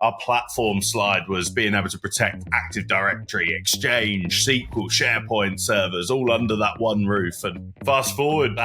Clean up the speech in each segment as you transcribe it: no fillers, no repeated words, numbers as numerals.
our platform slide was being able to protect Active Directory, Exchange, SQL, SharePoint servers, all under that one roof. And fast forward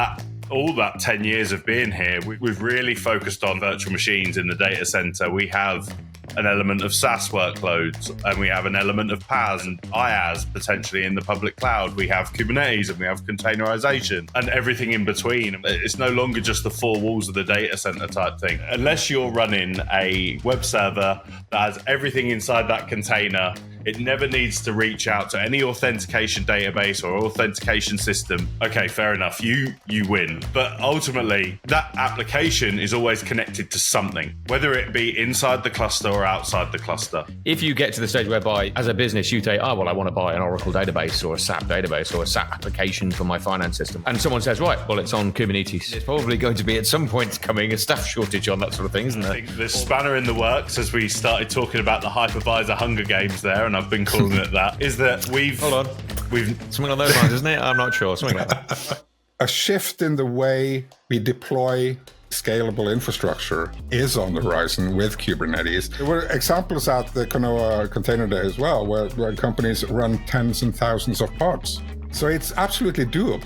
all that 10 years of being here, we've really focused on virtual machines in the data center. We have an element of SaaS workloads, and we have an element of PaaS and IaaS potentially in the public cloud. We have Kubernetes, and we have containerisation, and everything in between. It's no longer just the four walls of the data center type thing. Unless you're running a web server that has everything inside that container, it never needs to reach out to any authentication database or authentication system. Okay, fair enough. You win. But ultimately, that application is always connected to something, whether it be inside the cluster or outside the cluster. If you get to the stage whereby, as a business, you say, oh, well, I want to buy an Oracle database or a SAP database or a SAP application for my finance system, and someone says, right, well, it's on Kubernetes. It's probably going to be at some point coming a staff shortage on that sort of thing, isn't there? I think the spanner in the works, as we started talking about the hypervisor Hunger Games there, and I've been calling it that, is that we've something on those lines, isn't it? I'm not sure. Something like that. A shift in the way we deploy scalable infrastructure is on the horizon with Kubernetes. There were examples at the Canoa Container Day as well, where companies run tens and thousands of pods. So it's absolutely doable.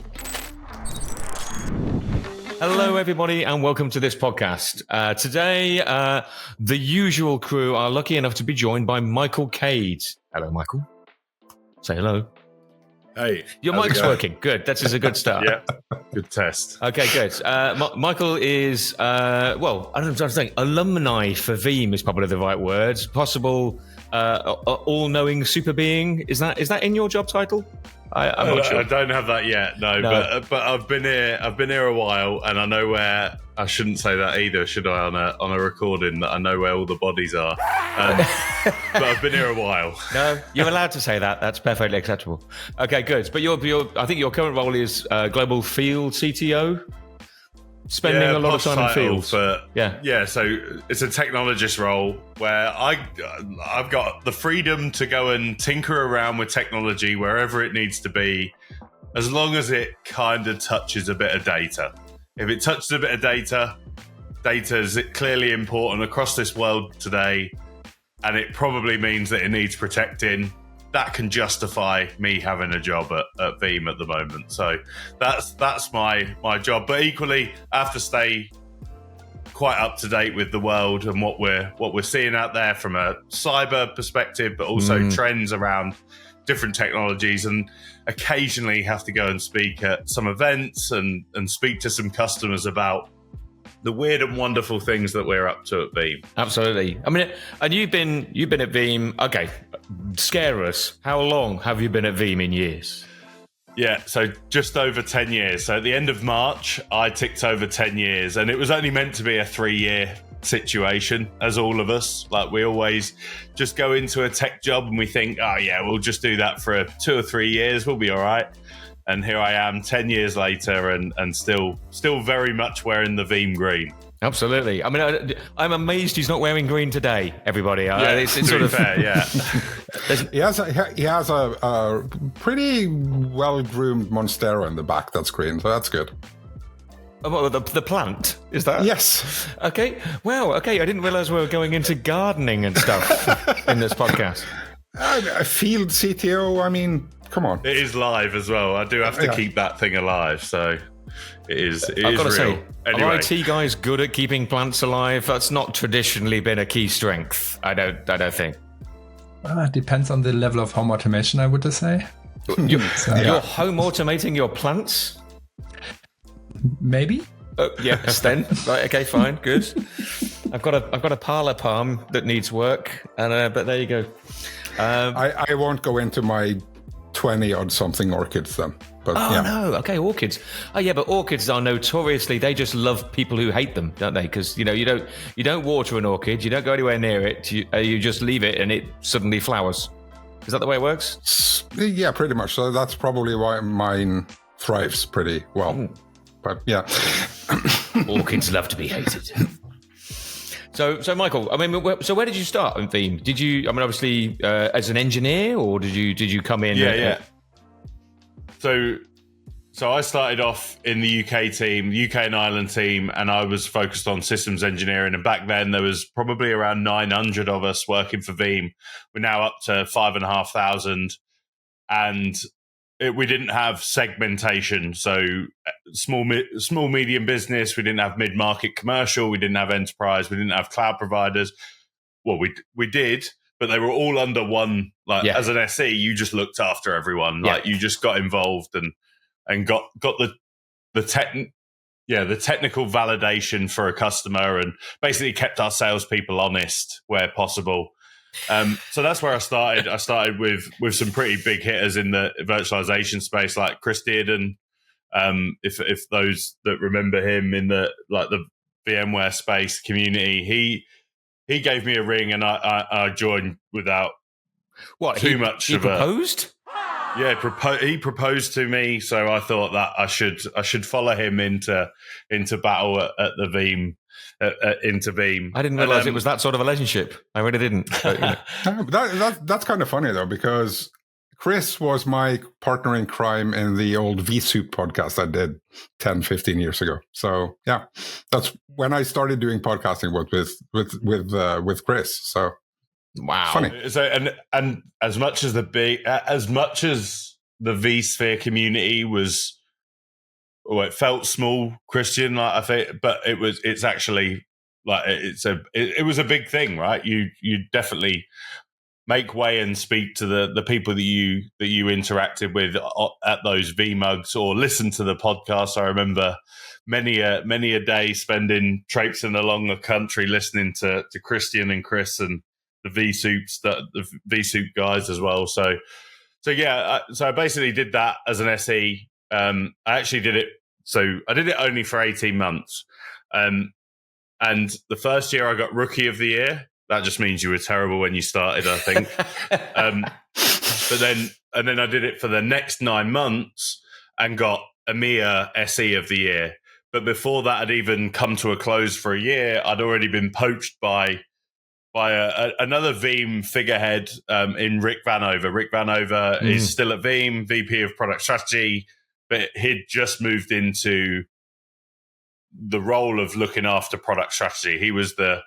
Hello, everybody, and welcome to this podcast. Today, the usual crew are lucky enough to be joined by Michael Cade. Hello, Michael. Say hello. Hey. Your mic's working. Good. That is a good start. Yeah. Good test. Okay, good. Michael is, well, I don't know what I'm saying. Alumni for Veeam is probably the right word. Possible all-knowing super being. Is that in your job title? I'm not sure. I don't have that yet, no. But I've been here a while, and I know where. I shouldn't say that either, should I? On a recording, that I know where all the bodies are. But I've been here a while. No, you're allowed to say that. That's perfectly acceptable. Okay, good. But I think your current role is global Field CTO. Spending a lot of time in fields. Yeah. So it's a technologist role where I've got the freedom to go and tinker around with technology wherever it needs to be, as long as it kind of touches a bit of data. If it touches a bit of data is clearly important across this world today, and it probably means that it needs protecting. That can justify me having a job at Veeam at the moment. So that's my job. But equally, I have to stay quite up to date with the world and what we're seeing out there from a cyber perspective, but also trends around different technologies, and occasionally have to go and speak at some events and speak to some customers about the weird and wonderful things that we're up to at Veeam. Absolutely. I mean, and you've been at Veeam. Okay, scare us. How long have you been at Veeam in years? Yeah, so just over 10 years. So at the end of March, I ticked over 10 years, and it was only meant to be a 3-year situation, as all of us. Like, we always just go into a tech job and we think, oh yeah, we'll just do that for 2 or 3 years. We'll be all right. And here I am 10 years later and still very much wearing the Veeam green. Absolutely. I mean, I'm amazed he's not wearing green today, everybody. Yeah, it's sort of fair, yeah. he has a pretty well-groomed Monstera in the back that's green, so that's good. Oh, the plant, is that? Yes. Okay. Wow. Okay. I didn't realize we were going into gardening and stuff in this podcast. Field CTO, I mean, come on. It is live as well. I do have to keep that thing alive, so it is I've got to real. say, anyway. Are IT guys good at keeping plants alive? That's not traditionally been a key strength, I don't think. Depends on the level of home automation, I would say. You're home automating your plants? Maybe. Yes, then. Right. Okay. Fine. Good. I've got a parlor palm that needs work, and but there you go. I won't go into my 20-odd something orchids then. But, no. Okay, orchids. Oh yeah, but orchids are notoriously, they just love people who hate them, don't they? Because you don't water an orchid, you don't go anywhere near it, you just leave it and it suddenly flowers. Is that the way it works? Yeah, pretty much. So that's probably why mine thrives pretty well. But yeah. Orchids love to be hated. So Michael, I mean, so where did you start in Veeam? Did you, I mean, obviously as an engineer, or did you come in? Yeah. So So I started off in the UK team, UK and Ireland team, and I was focused on systems engineering. And back then there was probably around 900 of us working for Veeam. We're now up to 5,500, and we didn't have segmentation. So small, medium business. We didn't have mid-market commercial. We didn't have enterprise. We didn't have cloud providers. Well, we did, but they were all under one. Like as an SE, you just looked after everyone. Like you just got involved and got the technical validation for a customer, and basically kept our salespeople honest where possible. So that's where I started. I started with some pretty big hitters in the virtualization space, like Chris Dearden. If those that remember him in the VMware space community, he gave me a ring, and I joined without too much. He proposed? Yeah, he proposed to me, so I thought that I should follow him into battle at the Veeam. Into Veeam. I didn't realize it was that sort of relationship. I really didn't. But, that's kind of funny though, because Chris was my partner in crime in the old vSoup podcast I did 10, 15 years ago. So yeah, that's when I started doing podcasting with Chris. So wow, funny. So and as much as the vSphere community was. Well, it felt small, Christian, like I think, but it was a big thing, right? You definitely make way and speak to the people that you interacted with at those VMugs or listen to the podcast. I remember many a day spending traipsing along the country listening to Christian and Chris and the vSoup guys as well. So yeah, so I basically did that as an SE. I actually did it. So I did it only for 18 months. And the first year I got Rookie of the Year. That just means you were terrible when you started, I think. But then I did it for the next 9 months and got EMEA SE of the Year. But before that had even come to a close for a year, I'd already been poached by another Veeam figurehead in Rick Vanover. Rick Vanover is still at Veeam, VP of Product Strategy, but he'd just moved into the role of looking after product strategy. He was the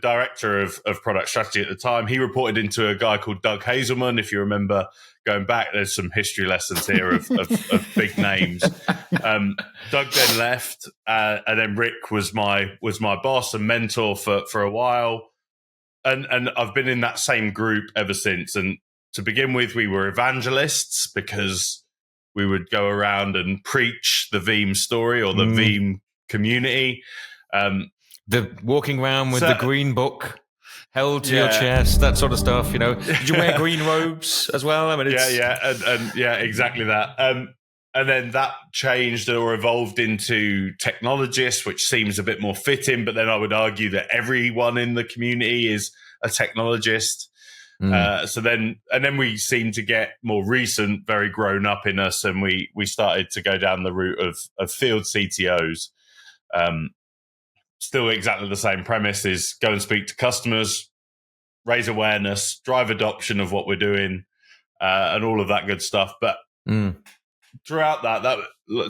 director of product strategy at the time. He reported into a guy called Doug Hazelman. If you remember going back, there's some history lessons here of big names. Doug then left, and then Rick was my boss and mentor for a while. And I've been in that same group ever since. And to begin with, we were evangelists because we would go around and preach the Veeam story or the Veeam community. The walking around with the green book held to your chest, that sort of stuff, you know. Did you wear green robes as well? I mean, and exactly that. And then that changed or evolved into technologist, which seems a bit more fitting. But then I would argue that everyone in the community is a technologist. So then we seemed to get more recent, very grown up in us, and we started to go down the route of field CTOs. Still exactly the same premise: is go and speak to customers, raise awareness, drive adoption of what we're doing, and all of that good stuff. But throughout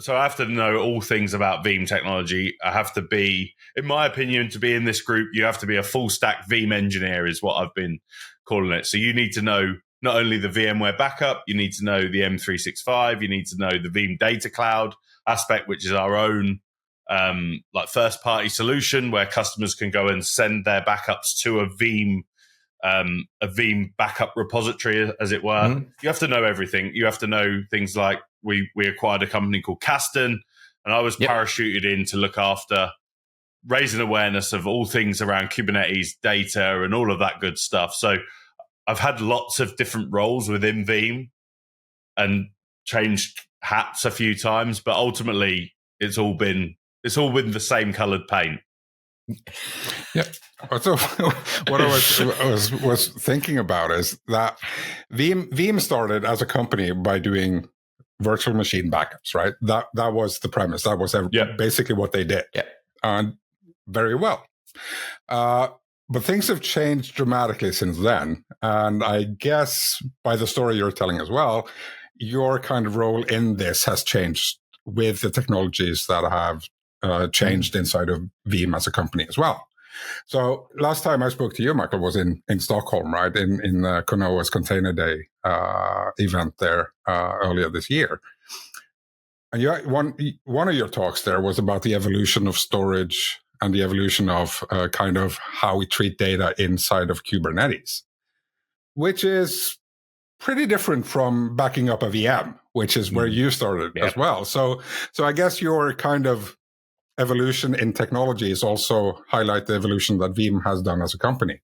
so I have to know all things about Veeam technology. I have to be, in my opinion, to be in this group, you have to be a full stack Veeam engineer, is what I've been calling it. So you need to know not only the VMware backup, you need to know the M365, you need to know the Veeam Data Cloud aspect, which is our own first party solution where customers can go and send their backups to a Veeam backup repository, as it were. You have to know everything. You have to know things like we acquired a company called Kasten, and I was parachuted in to look after raising awareness of all things around Kubernetes data and all of that good stuff. So I've had lots of different roles within Veeam and changed hats a few times, but ultimately it's all been the same colored paint. Yeah. So what I was thinking about is that Veeam started as a company by doing virtual machine backups, right? That was the premise. That was basically what they did. Yeah. And very well. But things have changed dramatically since then. And I guess by the story you're telling as well, your kind of role in this has changed with the technologies that have changed inside of Veeam as a company as well. So last time I spoke to you, Michael, was in Stockholm, right? In Konoa's Container Day event there earlier this year. And one of your talks there was about the evolution of storage and the evolution of kind of how we treat data inside of Kubernetes, which is pretty different from backing up a VM, which is where you started as well. So I guess your kind of evolution in technologies also highlight the evolution that Veeam has done as a company.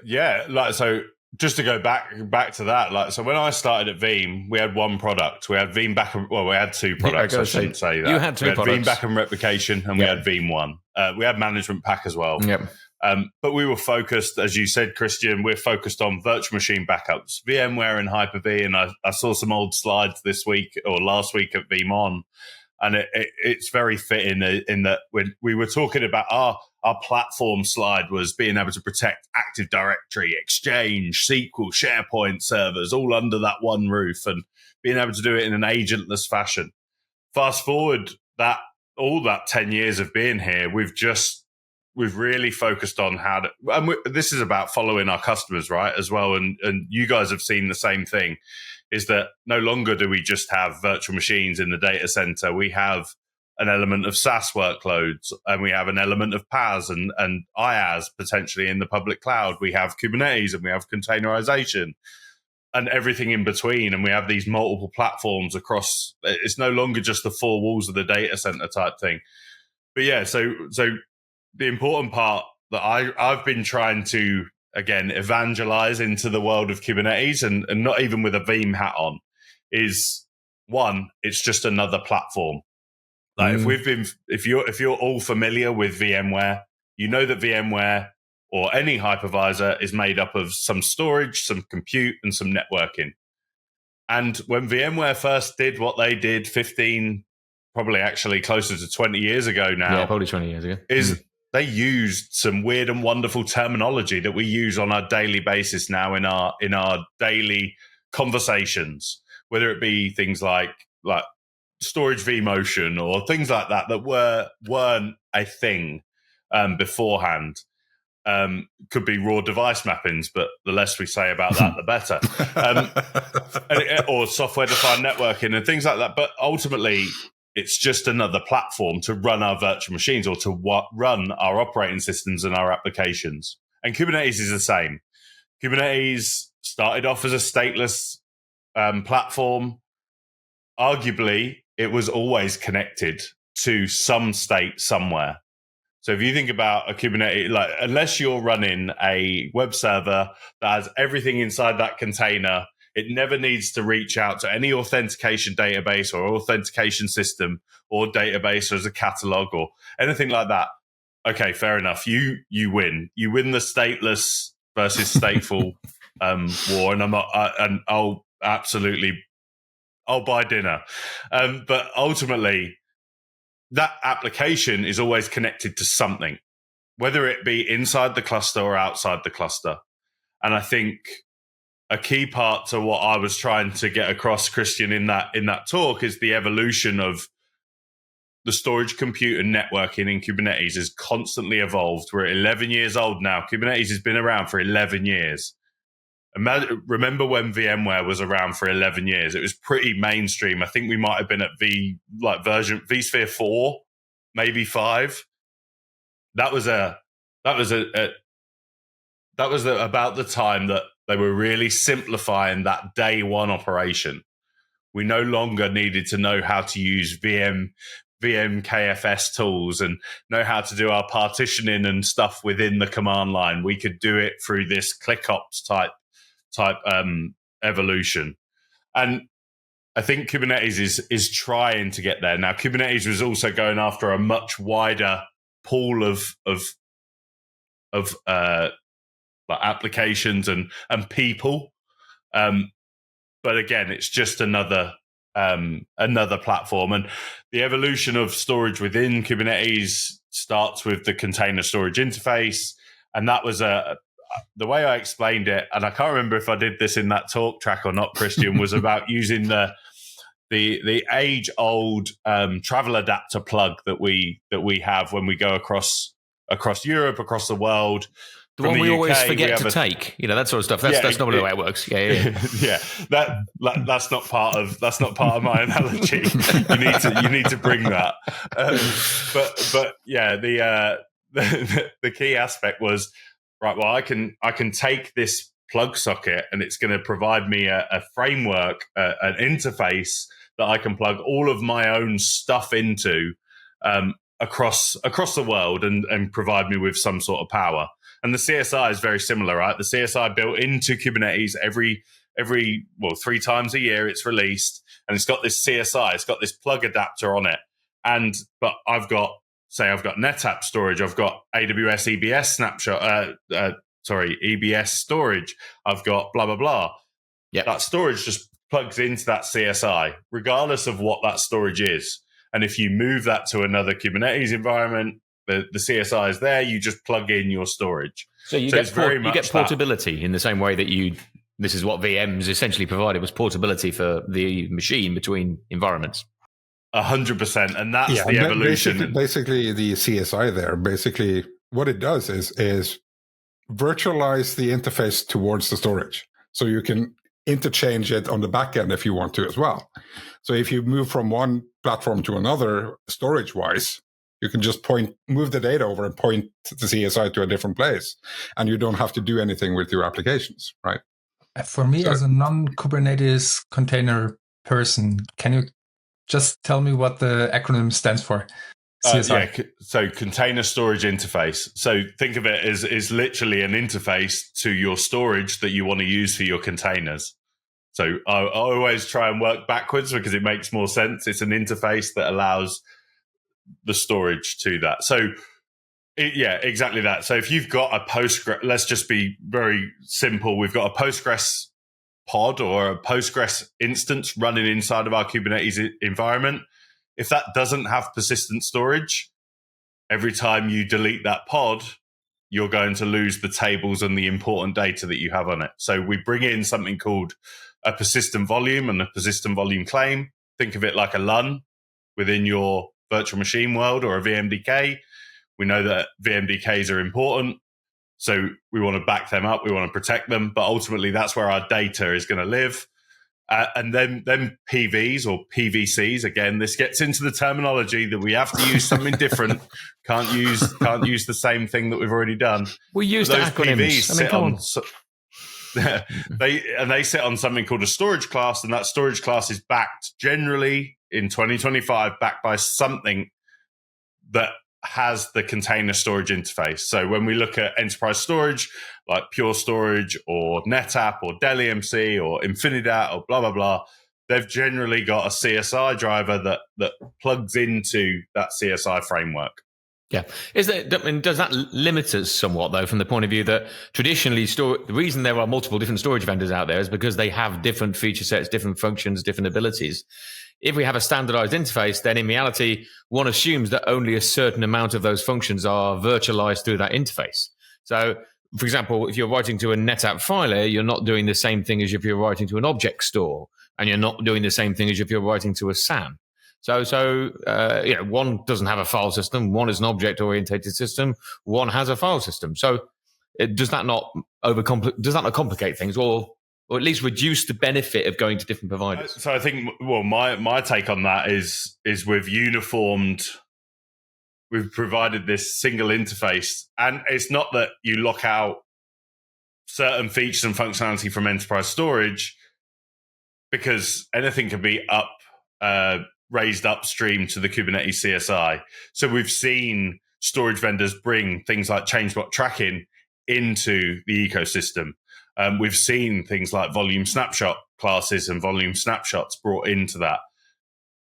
Yeah, so just to go back to that, so when I started at Veeam, we had one product. We had Veeam backup. Well, we had two products. I shouldn't say that. You had two products. Veeam backup and replication, and we had Veeam One. We had management pack as well. Yep. But we were focused, as you said, Christian, we're focused on virtual machine backups, VMware and Hyper-V. And I saw some old slides this week or last week at Veeam On. And it's very fitting in that when we were talking about our platform slide was being able to protect Active Directory, Exchange, SQL, SharePoint servers, all under that one roof and being able to do it in an agentless fashion. Fast forward all that 10 years of being here, we've really focused on how to, and this is about following our customers, right, as well. And you guys have seen the same thing, is that no longer do we just have virtual machines in the data center. We have an element of SaaS workloads, and we have an element of PaaS and IaaS potentially in the public cloud. We have Kubernetes and we have containerisation and everything in between. And we have these multiple platforms across. It's no longer just the four walls of the data center type thing. But yeah, so the important part that I've been trying to, again, evangelize into the world of Kubernetes and not even with a Veeam hat on is, one, it's just another platform. Like if you're all familiar with VMware, you know that VMware or any hypervisor is made up of some storage, some compute, and some networking. And when VMware first did what they did 15, probably actually closer to 20 years ago now. Yeah, probably 20 years ago. They used some weird and wonderful terminology that we use on our daily basis now in our daily conversations, whether it be things like storage vMotion or things like that weren't a thing beforehand. Could be raw device mappings, but the less we say about that, the better. Or software-defined networking and things like that. But ultimately, it's just another platform to run our virtual machines or to run our operating systems and our applications. And Kubernetes is the same. Kubernetes started off as a stateless platform. Arguably, it was always connected to some state somewhere. So if you think about a Kubernetes, unless you're running a web server that has everything inside that container, it never needs to reach out to any authentication database or authentication system or database or as a catalog or anything like that. Okay, fair enough. You win. You win the stateless versus stateful war, and I'll buy dinner. But ultimately, that application is always connected to something, whether it be inside the cluster or outside the cluster. And I think a key part to what I was trying to get across, Christian, in that talk is the evolution of the storage, compute, and networking in Kubernetes has constantly evolved. We're 11 years old now. Kubernetes has been around for 11 years. Remember when VMware was around for 11 years? It was pretty mainstream. I think we might have been at version vSphere 4, maybe 5. That was about the time that they were really simplifying that day one operation. We no longer needed to know how to use VM KFS tools and know how to do our partitioning and stuff within the command line. We could do it through this ClickOps type evolution. And I think Kubernetes is trying to get there. Now, Kubernetes was also going after a much wider pool of applications and people. But again, it's just another platform. And the evolution of storage within Kubernetes starts with the container storage interface. And that was the way I explained it, and I can't remember if I did this in that talk track or not, Christian, was about using the age-old travel adapter plug that we have when we go across Europe, across the world. The one we always forget to take, that sort of stuff. That's not the way it works. Yeah. Yeah. That's not part of my analogy. You need to bring that. But yeah, the key aspect was right. Well, I can take this plug socket, and it's going to provide me a framework, an interface that I can plug all of my own stuff into across the world, and provide me with some sort of power. And the CSI is very similar, right? The CSI built into Kubernetes every 3 times a year it's released, and it's got this CSI, it's got this plug adapter on it. But I've got NetApp storage, I've got AWS EBS storage, I've got blah blah blah. Yeah, that storage just plugs into that CSI, regardless of what that storage is. And if you move that to another Kubernetes environment, the CSI is there. You just plug in your storage. So you get portability in the same way that this is what VMs essentially provided, was portability for the machine between environments. 100%. And that's the evolution. Basically, the CSI there, basically what it does is virtualize the interface towards the storage. So you can interchange it on the back end if you want to as well. So if you move from one platform to another storage-wise, you can just move the data over and point the CSI to a different place, and you don't have to do anything with your applications, right? For me, as a non-Kubernetes container person, can you just tell me what the acronym stands for? CSI. So container storage interface. So think of it as literally an interface to your storage that you want to use for your containers. So I always try and work backwards because it makes more sense. It's an interface that allows the storage to that. So exactly that. So if you've got a Postgres, let's just be very simple. We've got a Postgres pod or a Postgres instance running inside of our Kubernetes environment. If that doesn't have persistent storage, every time you delete that pod, you're going to lose the tables and the important data that you have on it. So we bring in something called a persistent volume and a persistent volume claim. Think of it like a LUN within your virtual machine world or a VMDK. We know that VMDKs are important, so we want to back them up. We want to protect them, but ultimately that's where our data is going to live. And then PVs or PVCs, again, this gets into the terminology that we have to use something different. Can't use the same thing that we've already done. We use those acronyms. They sit on something called a storage class, and that storage class is backed generally in 2025 backed by something that has the container storage interface. So when we look at enterprise storage, like Pure Storage or NetApp or Dell EMC or Infinidat or blah, blah, blah, they've generally got a CSI driver that plugs into that CSI framework. Yeah. Does that limit us somewhat, though, from the point of view that traditionally the reason there are multiple different storage vendors out there is because they have different feature sets, different functions, different abilities. If we have a standardized interface, then in reality, one assumes that only a certain amount of those functions are virtualized through that interface. So, for example, if you're writing to a NetApp filer, you're not doing the same thing as if you're writing to an object store, and you're not doing the same thing as if you're writing to a SAN. So one doesn't have a file system, one is an object-oriented system, one has a file system. So does that not complicate things, or at least reduce the benefit of going to different providers? So I think, my take on that is we've provided this single interface, and it's not that you lock out certain features and functionality from enterprise storage, because anything can be raised upstream to the Kubernetes CSI. So we've seen storage vendors bring things like change block tracking into the ecosystem. We've seen things like volume snapshot classes and volume snapshots brought into that.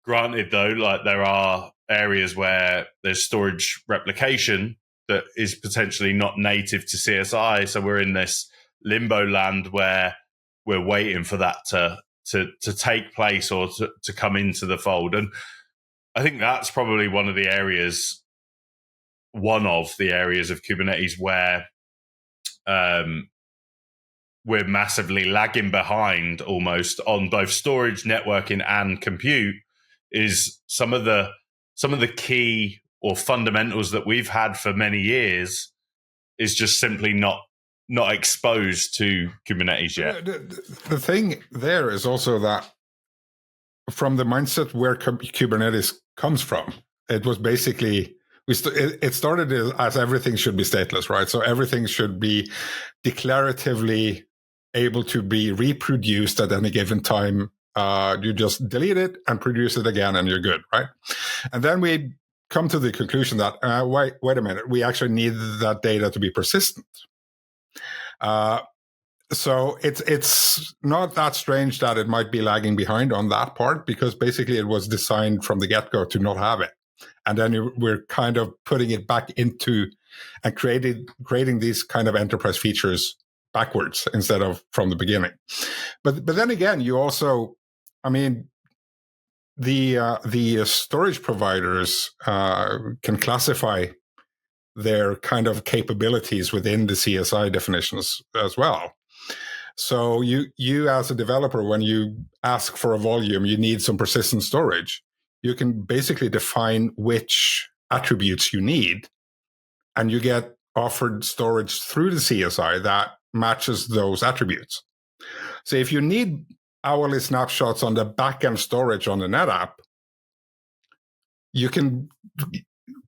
Granted, though, like there are areas where there's storage replication that is potentially not native to CSI. So we're in this limbo land where we're waiting for that to take place or to come into the fold. And I think that's probably one of the areas of Kubernetes where we're massively lagging behind almost on both storage, networking, and compute is some of the key or fundamentals that we've had for many years is just simply not exposed to Kubernetes yet. The thing there is also that from the mindset where Kubernetes comes from, it was basically it started as everything should be stateless, right? So everything should be declaratively able to be reproduced at any given time. You just delete it and produce it again, and you're good, right? And then we come to the conclusion that wait a minute, we actually need that data to be persistent. So it's not that strange that it might be lagging behind on that part, because basically it was designed from the get-go to not have it. And then we're kind of putting it back into and creating these kind of enterprise features backwards instead of from the beginning. But then again, you also, I mean, the storage providers can classify their kind of capabilities within the CSI definitions as well. So you as a developer, when you ask for a volume, you need some persistent storage. You can basically define which attributes you need, and you get offered storage through the CSI that matches those attributes. So if you need hourly snapshots on the backend storage on the NetApp, you can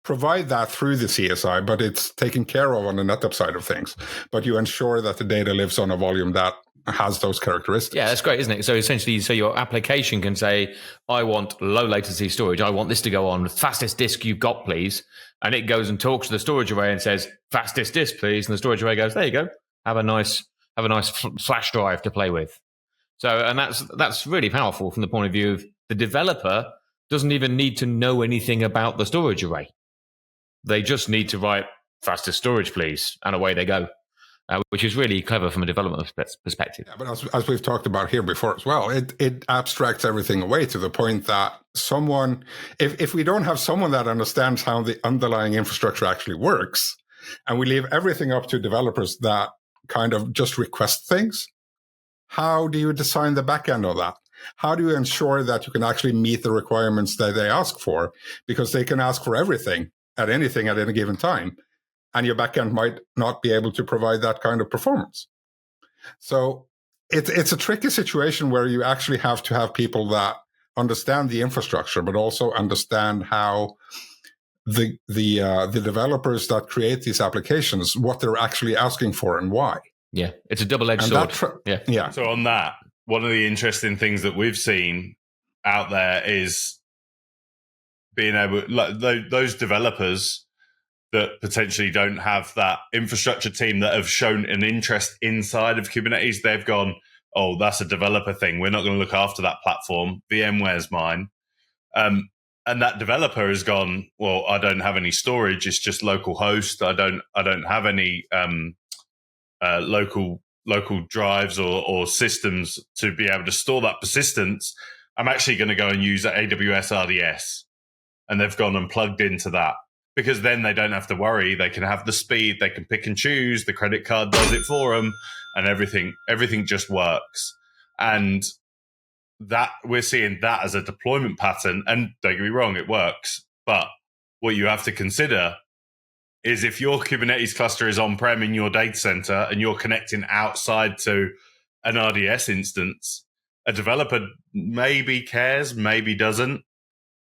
provide that through the CSI, but it's taken care of on the NetApp side of things. But you ensure that the data lives on a volume that has those characteristics. Yeah, that's great, isn't it? So essentially, your application can say, I want low latency storage. I want this to go on the fastest disk you've got, please. And it goes and talks to the storage array and says, fastest disk, please. And the storage array goes, there you go. Have a nice flash drive to play with. So, and that's really powerful from the point of view of the developer doesn't even need to know anything about the storage array. They just need to write fastest storage, please, and away they go, which is really clever from a development perspective. Yeah, but as we've talked about here before as well, it abstracts everything away to the point that someone, if we don't have someone that understands how the underlying infrastructure actually works, and we leave everything up to developers that kind of just request things, how do you design the back end of that? How do you ensure that you can actually meet the requirements that they ask for? Because they can ask for everything at anything at any given time, and your backend might not be able to provide that kind of performance. So it's a tricky situation where you actually have to have people that understand the infrastructure, but also understand how the developers that create these applications, what they're actually asking for and why. Yeah, it's a double-edged sword. Yeah. So on that, one of the interesting things that we've seen out there is being able, like those developers that potentially don't have that infrastructure team that have shown an interest inside of Kubernetes. They've gone, oh, that's a developer thing. We're not going to look after that platform. VMware's mine. And that developer has gone, well, I don't have any storage. It's just local host. I don't have any local drives or systems to be able to store that persistence. I'm actually going to go and use AWS RDS. And they've gone and plugged into that, because then they don't have to worry. They can have the speed. They can pick and choose. The credit card does it for them, and everything just works. And that we're seeing that as a deployment pattern. And don't get me wrong, it works. But what you have to consider is if your Kubernetes cluster is on-prem in your data center and you're connecting outside to an RDS instance, a developer maybe cares, maybe doesn't,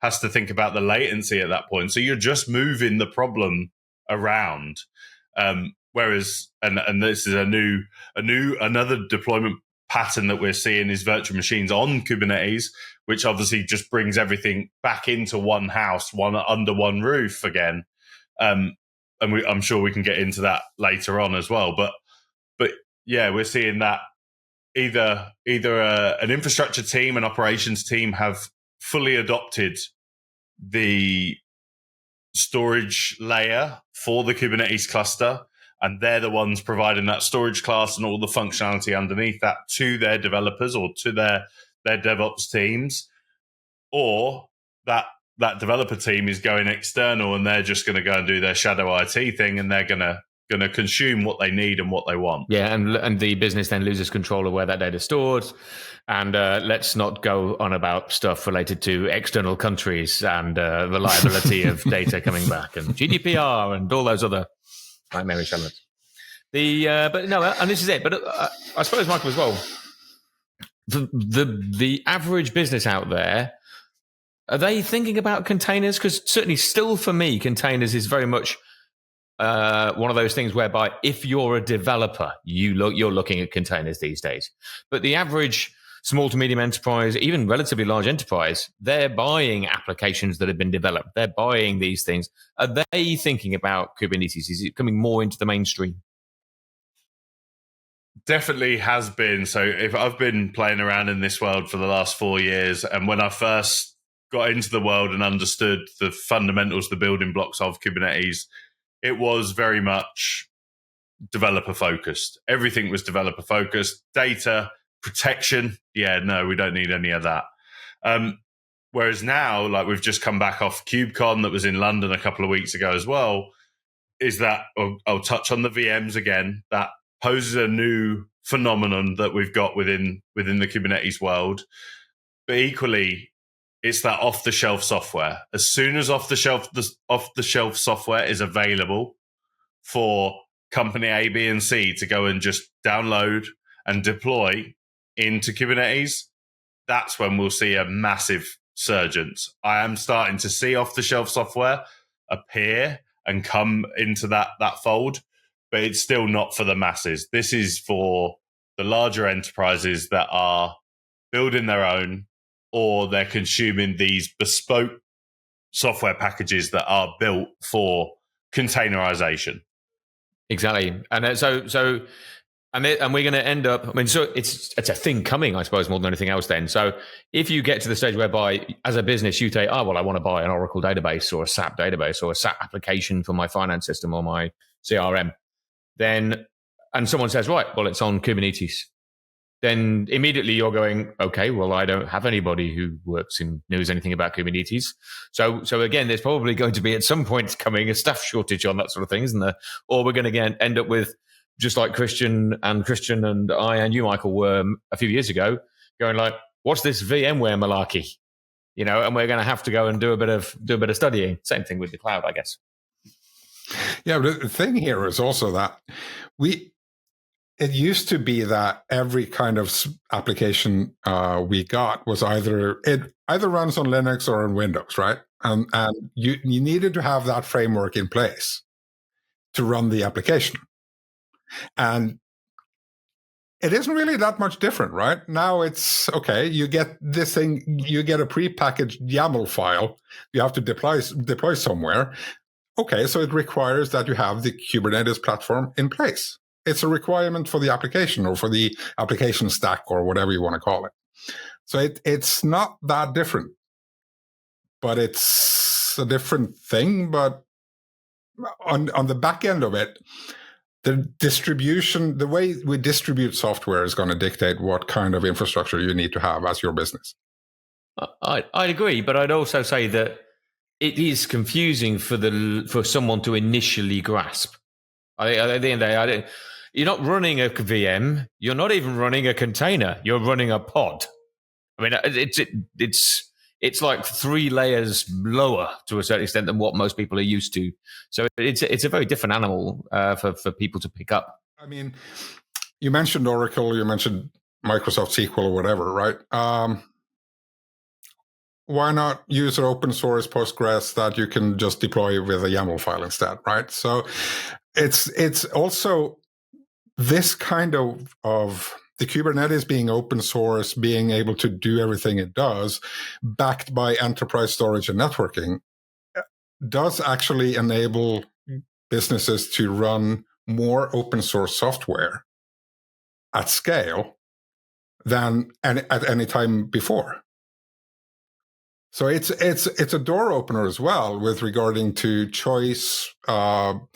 has to think about the latency at that point. So you're just moving the problem around. Whereas, and this is another deployment pattern that we're seeing is virtual machines on Kubernetes, which obviously just brings everything back into one house, under one roof again. And I'm sure we can get into that later on as well. But yeah, we're seeing that either an infrastructure team, an operations team have fully adopted the storage layer for the Kubernetes cluster, and they're the ones providing that storage class and all the functionality underneath that to their developers or to their DevOps teams, or that developer team is going external and they're just going to go and do their shadow IT thing, and they're going to going to consume what they need and what they want. Yeah, and the business then loses control of where that data is stored. And let's not go on about stuff related to external countries and reliability of data coming back and GDPR and all those other nightmarish elements. But no, and this is it. But I suppose, Michael, as well, the average business out there, are they thinking about containers? Because certainly still for me, containers is very much one of those things whereby if you're a developer, you're looking at containers these days. But the average small to medium enterprise, even relatively large enterprise, they're buying applications that have been developed. They're buying these things. Are they thinking about Kubernetes? Is it coming more into the mainstream? Definitely has been. So if I've been playing around in this world for the last 4 years, and when I first got into the world and understood the fundamentals, the building blocks of Kubernetes, it was very much developer focused. Everything was developer focused. Data protection, yeah, no, we don't need any of that. Whereas now, like we've just come back off KubeCon that was in London a couple of weeks ago as well, is that I'll touch on the VMs again. That poses a new phenomenon that we've got within the Kubernetes world. But equally, it's that off-the-shelf software. As soon as off-the-shelf software is available for company A, B, and C to go and just download and deploy into Kubernetes, that's when we'll see a massive surgence. I am starting to see off-the-shelf software appear and come into that fold, but it's still not for the masses. This is for the larger enterprises that are building their own, or they're consuming these bespoke software packages that are built for containerization. Exactly. And so and we're going to end up, I mean, so it's a thing coming, I suppose, more than anything else then. So if you get to the stage whereby as a business you say, oh, well, I want to buy an Oracle database or a SAP database or a SAP application for my finance system or my CRM, then, and someone says, right, well, it's on Kubernetes, then immediately you're going, okay, well, I don't have anybody who knows anything about Kubernetes. So again, there's probably going to be at some point coming a staff shortage on that sort of thing, isn't there? Or we're going to end up with, just like Christian and I and you, Michael, were a few years ago, going like, what's this VMware malarkey? And we're going to have to go and do a bit of studying. Same thing with the cloud, I guess. Yeah, but the thing here is also that it used to be that every kind of application we got was either runs on Linux or on Windows, right? And you needed to have that framework in place to run the application. And it isn't really that much different, right? Now it's, okay, you get this thing, you get a prepackaged YAML file you have to deploy somewhere. Okay, so it requires that you have the Kubernetes platform in place. It's a requirement for the application or for the application stack or whatever you want to call it. So it's not that different, but it's a different thing. But on the back end of it, the distribution, the way we distribute software is going to dictate what kind of infrastructure you need to have as your business. I'd agree, but I'd also say that it is confusing for someone to initially grasp. At the end of the day, you're not running a VM. You're not even running a container. You're running a pod. I mean, it's like 3 layers lower to a certain extent than what most people are used to. So it's a very different animal for people to pick up. I mean, you mentioned Oracle, you mentioned Microsoft SQL or whatever, right? Why not use an open source Postgres that you can just deploy with a YAML file instead, right? So it's also this kind of the Kubernetes being open source, being able to do everything it does, backed by enterprise storage and networking, does actually enable businesses to run more open source software at scale than at any time before. So it's a door opener as well with regarding to choice, not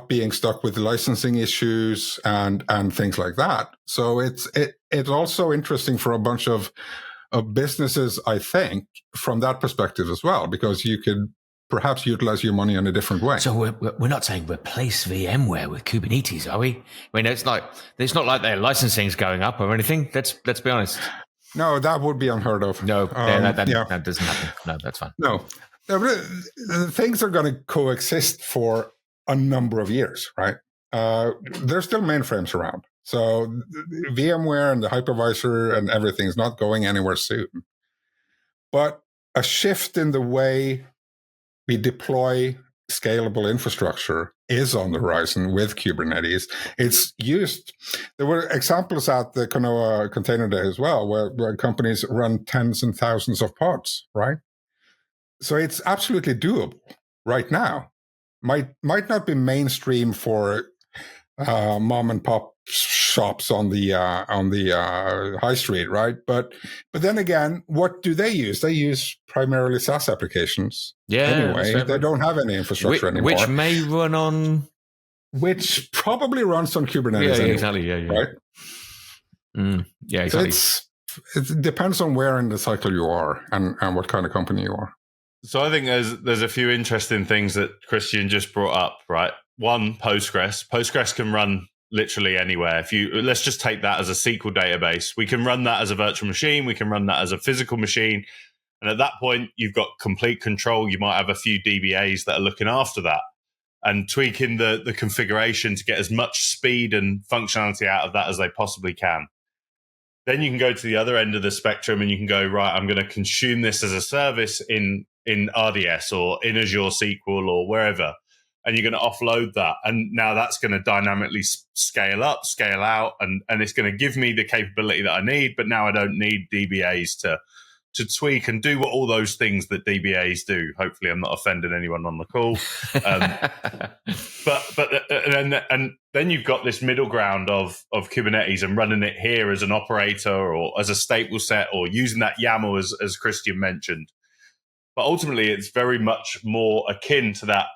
being stuck with licensing issues and things like that. So it's also interesting for a bunch of businesses, I think, from that perspective as well, because you could perhaps utilize your money in a different way. So we're not saying replace VMware with Kubernetes, are we? I mean, it's not like their licensing's going up or anything. Let's be honest. No, that would be unheard of. No, that doesn't happen. No, that's fine. No, things are going to coexist for a number of years, right? There's still mainframes around. So VMware and the hypervisor and everything is not going anywhere soon. But a shift in the way we deploy scalable infrastructure is on the horizon with Kubernetes. It's used. There were examples at the Container Day as well, where companies run tens and thousands of pods, right? So it's absolutely doable right now. Might not be mainstream for mom and pop shops on the high street, right? But then again, what do they use? They use primarily SaaS applications. Yeah. Anyway, they don't have any infrastructure anymore. Which may run on. Which probably runs on Kubernetes. Yeah, anyway, exactly. Yeah. Right. Yeah, exactly. So it depends on where in the cycle you are and what kind of company you are. So I think there's a few interesting things that Christian just brought up, right? One, Postgres. Postgres can run literally anywhere. Let's just take that as a SQL database. We can run that as a virtual machine. We can run that as a physical machine. And at that point, you've got complete control. You might have a few DBAs that are looking after that and tweaking the configuration to get as much speed and functionality out of that as they possibly can. Then you can go to the other end of the spectrum and you can go, right, I'm going to consume this as a service in RDS or in Azure SQL or wherever. And you're going to offload that. And now that's going to dynamically scale up, scale out, and it's going to give me the capability that I need. But now I don't need DBAs to tweak and do all those things that DBAs do. Hopefully I'm not offending anyone on the call. But then you've got this middle ground of Kubernetes and running it here as an operator or as a stateful set or using that YAML as Christian mentioned. But ultimately it's very much more akin to that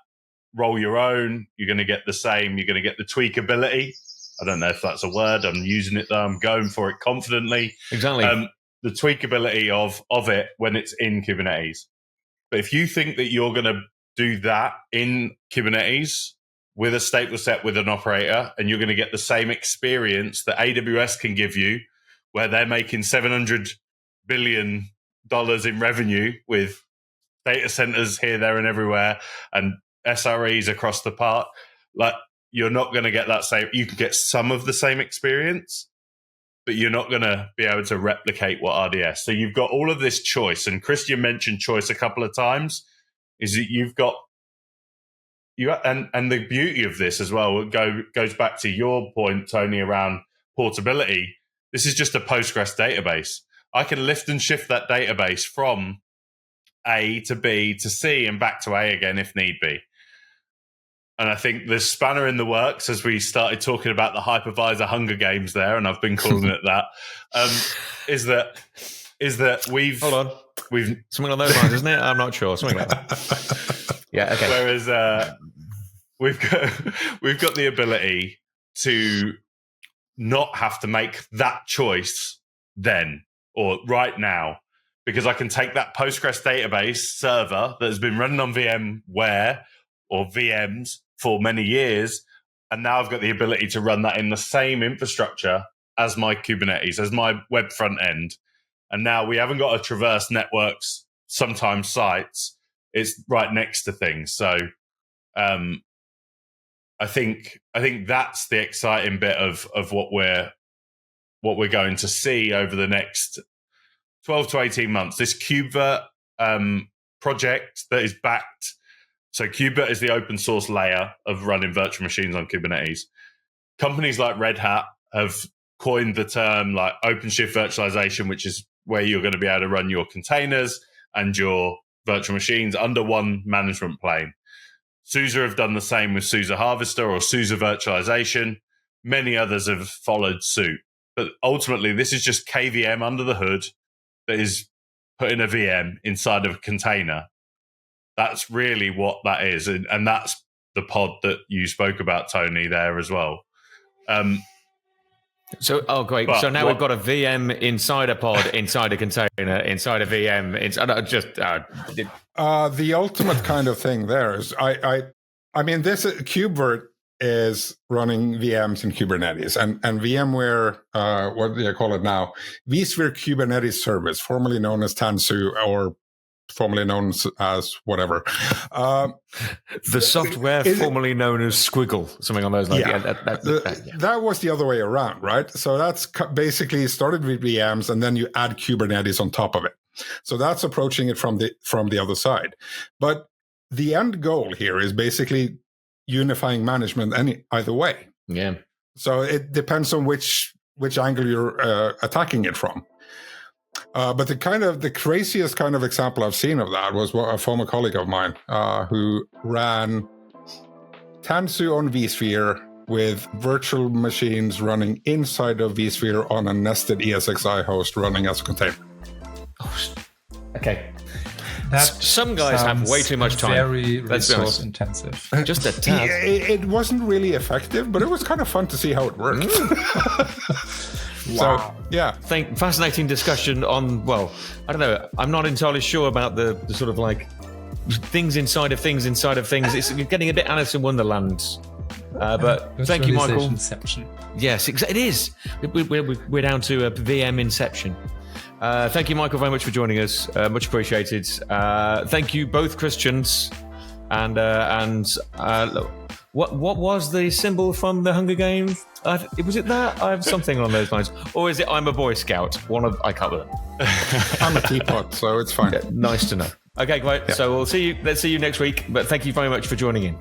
roll your own. You're going to get the same. You're going to get the tweakability. I don't know if that's a word. I'm using it though. I'm going for it confidently. Exactly. The tweakability of it when it's in Kubernetes. But if you think that you're going to do that in Kubernetes with a stateful set with an operator and you're going to get the same experience that AWS can give you where they're making $700 billion in revenue with data centers here, there and everywhere and SREs across the part, like you're not going to get that same. You can get some of the same experience, but you're not going to be able to replicate what RDS. So you've got all of this choice, and Christian mentioned choice a couple of times. Is that you've got and the beauty of this as well goes back to your point, Tony, around portability. This is just a Postgres database. I can lift and shift that database from A to B to C and back to A again if need be. And I think the spanner in the works, as we started talking about the hypervisor Hunger Games there, and I've been calling it that, is that we've something along those lines, isn't it? I'm not sure. Something like that. Yeah. Okay. Whereas we've got the ability to not have to make that choice then or right now, because I can take that Postgres database server that has been running on VMware or VMs for many years, and now I've got the ability to run that in the same infrastructure as my Kubernetes, as my web front end. And now we haven't got to traverse networks, sometimes sites. It's right next to things. So I think that's the exciting bit of what we're going to see over the next 12 to 18 months. This KubeVirt project that is backed. So KubeVirt is the open source layer of running virtual machines on Kubernetes. Companies like Red Hat have coined the term like OpenShift virtualization, which is where you're going to be able to run your containers and your virtual machines under one management plane. SUSE have done the same with SUSE Harvester or SUSE virtualization. Many others have followed suit. But ultimately, this is just KVM under the hood that is putting a VM inside of a container. That's really what that is. And that's the pod that you spoke about, Tony, there as well. So, oh, great. But so now we've got a VM inside a pod, inside a container, inside a VM. The ultimate kind of thing there is, I mean, this KubeVirt is running VMs in Kubernetes, and VMware, what do you call it now? vSphere Kubernetes Service, formerly known as Tanzu, or formerly known as whatever. The software formerly known as Squiggle, something on those lines. Yeah, yeah. That was the other way around, right? So that's basically started with VMs, and then you add Kubernetes on top of it. So that's approaching it from the other side. But the end goal here is basically unifying management either way. Yeah. So it depends on which angle you're attacking it from. But the craziest kind of example I've seen of that was a former colleague of mine who ran Tanzu on vSphere with virtual machines running inside of vSphere on a nested ESXi host running as a container. Oh, okay. Some guys have way too much time. Very resource intensive. Just a tad. It wasn't really effective, but it was kind of fun to see how it worked. Wow. So, yeah. Fascinating discussion on, well, I don't know. I'm not entirely sure about the sort of like things inside of things inside of things. It's getting a bit Alice in Wonderland. But thank you, Michael. Inception. Yes, it is. We're down to a VM Inception. Thank you, Michael, very much for joining us. Much appreciated. Thank you, both Christians. And what was the symbol from the Hunger Games? Was it that? I have something on those lines. Or is it I'm a Boy Scout? I can't remember. I'm a teapot, so it's fine. Nice to know. Okay, great. Yeah. So let's see you next week. But thank you very much for joining in.